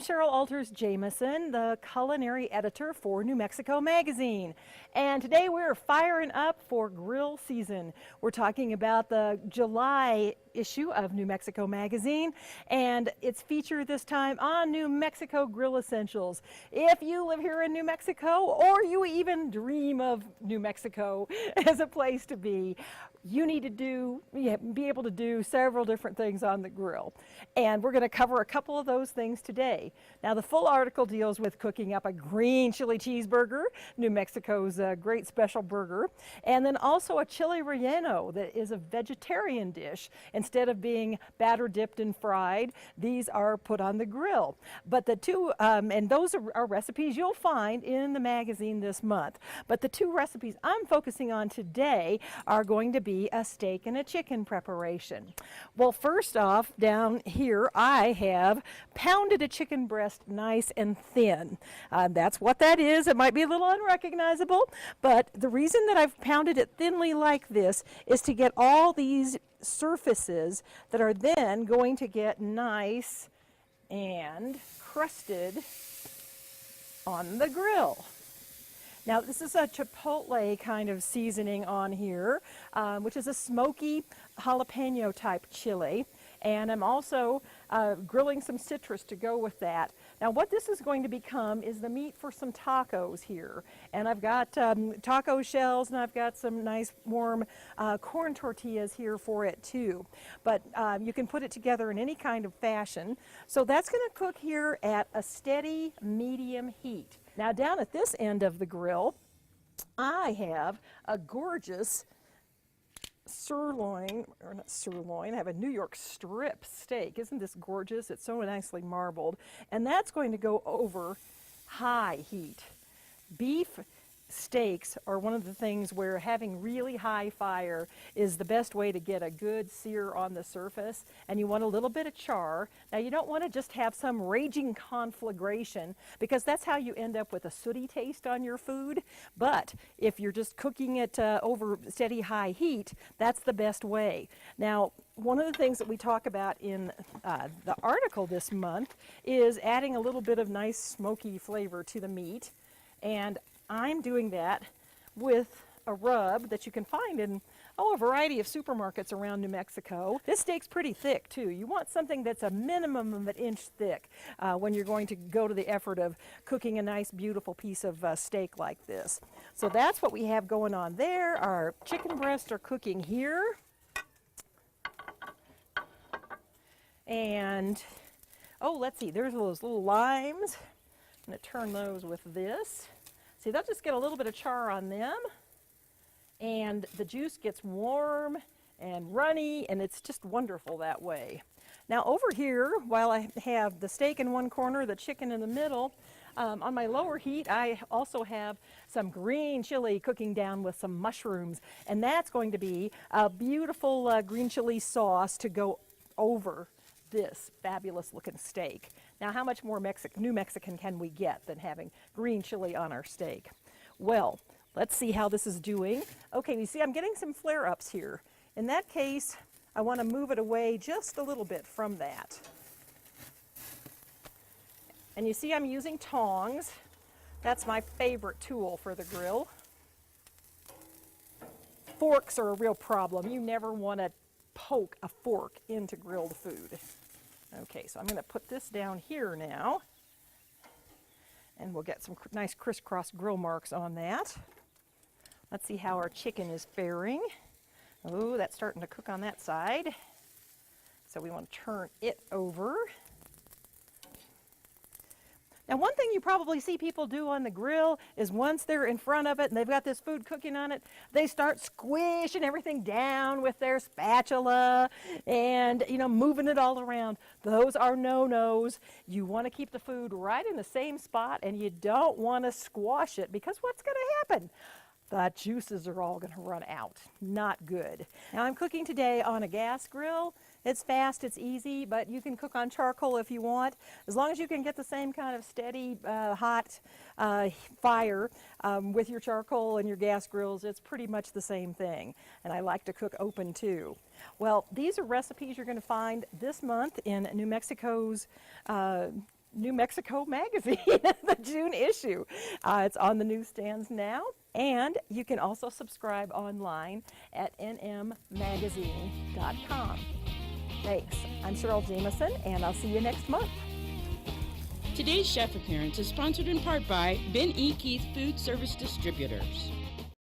Cheryl Alters Jamison, the culinary editor for New Mexico Magazine. And today we're firing up for grill season. We're talking about the July issue of New Mexico Magazine, and it's featured this time on New Mexico Grill Essentials. If you live here in New Mexico, or you even dream of New Mexico as a place to be, you need to be able to do several different things on the grill. And we're going to cover a couple of those things today. Now, the full article deals with cooking up a green chili cheeseburger, New Mexico's great special burger, and then also a chili relleno that is a vegetarian dish. Instead of being batter dipped and fried, these are put on the grill. But the two, and those are recipes you'll find in the magazine this month. But the two recipes I'm focusing on today are going to be a steak and a chicken preparation. Well, first off, down here I have pounded a chicken breast nice and thin. That's what that is. It might be a little unrecognizable, but the reason that I've pounded it thinly like this is to get all these surfaces that are then going to get nice and crusted on the grill. Now, this is a chipotle kind of seasoning on here, which is a smoky jalapeno type chili. And I'm also grilling some citrus to go with that. Now, what this is going to become is the meat for some tacos here. And I've got taco shells, and I've got some nice warm corn tortillas here for it too. But you can put it together in any kind of fashion. So that's going to cook here at a steady medium heat. Now, down at this end of the grill, I have a gorgeous sirloin, or not sirloin, I have a New York strip steak. Isn't this gorgeous? It's so nicely marbled. And that's going to go over high heat. Beef steaks are one of the things where having really high fire is the best way to get a good sear on the surface, and you want a little bit of char. Now, you don't want to just have some raging conflagration, because that's how you end up with a sooty taste on your food. But if you're just cooking it over steady high heat, that's the best way. Now, one of the things that we talk about in the article this month is adding a little bit of nice smoky flavor to the meat, and I'm doing that with a rub that you can find in a variety of supermarkets around New Mexico. This steak's pretty thick too. You want something that's a minimum of an inch thick when you're going to go to the effort of cooking a nice beautiful piece of steak like this. So that's what we have going on there. Our chicken breasts are cooking here. And, oh, let's see, there's those little limes. I'm going to turn those with this. See, they'll just get a little bit of char on them, and the juice gets warm and runny, and it's just wonderful that way. Now, over here, while I have the steak in one corner, the chicken in the middle, on my lower heat, I also have some green chili cooking down with some mushrooms, and that's going to be a beautiful green chili sauce to go over this fabulous looking steak. Now, how much more New Mexican can we get than having green chili on our steak? Well, let's see how this is doing. Okay, you see I'm getting some flare-ups here. In that case, I want to move it away just a little bit from that. And you see I'm using tongs. That's my favorite tool for the grill. Forks are a real problem. You never want to poke a fork into grilled food. Okay, so I'm going to put this down here now, and we'll get some nice crisscross grill marks on that. Let's see how our chicken is faring. Oh, that's starting to cook on that side. So we want to turn it over. Now, one thing you probably see people do on the grill is once they're in front of it and they've got this food cooking on it, they start squishing everything down with their spatula and, moving it all around. Those are no-nos. You want to keep the food right in the same spot, and you don't want to squash it, because what's going to happen? The juices are all going to run out. Not good. Now, I'm cooking today on a gas grill. It's fast, it's easy, but you can cook on charcoal if you want. As long as you can get the same kind of steady, hot fire with your charcoal and your gas grills, it's pretty much the same thing. And I like to cook open too. Well, these are recipes you're going to find this month in New Mexico's New Mexico Magazine, the June issue. It's on the newsstands now, and you can also subscribe online at nmmagazine.com. Thanks. I'm Cheryl Jamison, and I'll see you next month. Today's chef appearance is sponsored in part by Ben E. Keith Food Service Distributors.